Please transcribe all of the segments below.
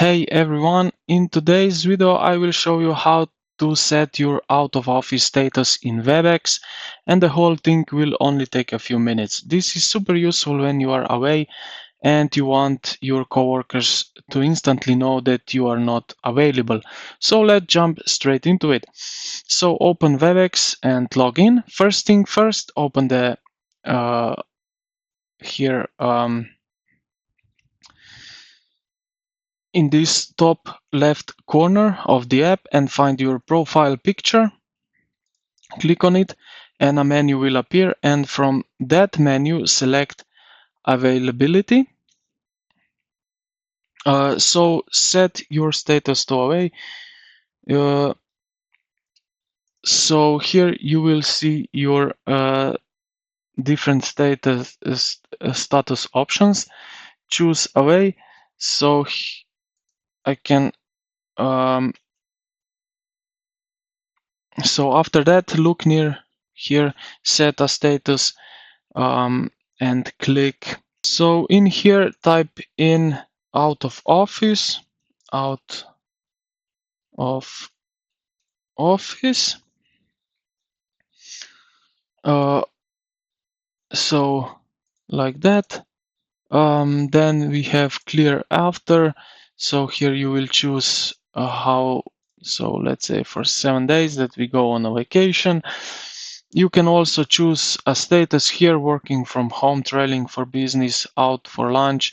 Hey everyone, in today's video I will show you how to set your out of office status in Webex, and the whole thing will only take a few minutes. This is super useful when you are away and you want your coworkers to instantly know that you are not available. So let's jump straight into it. So open Webex and log in. First thing first, open the here in this top left corner of the app and find your profile picture. Click on it and a menu will appear, and from that menu select availability. So set your status to away. So here you will see your different status options. Choose away. So I can so after that, look near here, set a status, and click. So in here, type in out of office, out of office. So like that. Then we have clear after. So here you will choose how. So let's say for 7 days that we go on a vacation. You can also choose a status here: working from home, traveling for business, out for lunch.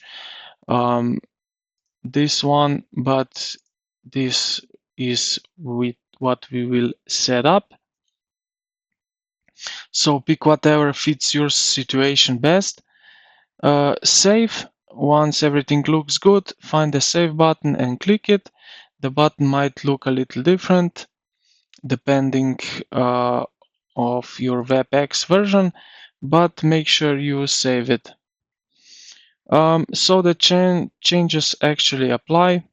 This one, but this is with what we will set up. So pick whatever fits your situation best. Save. Once everything looks good, find the save button and click it. The button might look a little different depending of your Webex version, but make sure you save it. So the changes actually apply.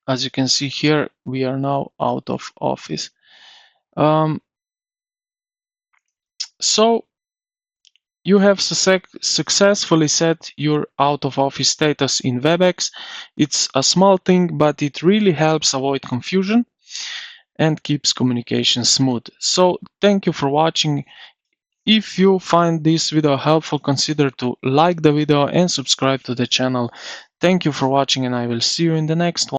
As you can see here, we are now out of office. So you have successfully set your out of office status in Webex. It's a small thing, but it really helps avoid confusion and keeps communication smooth. So thank you for watching. If you find this video helpful, consider to like the video and subscribe to the channel. Thank you for watching, and I will see you in the next one.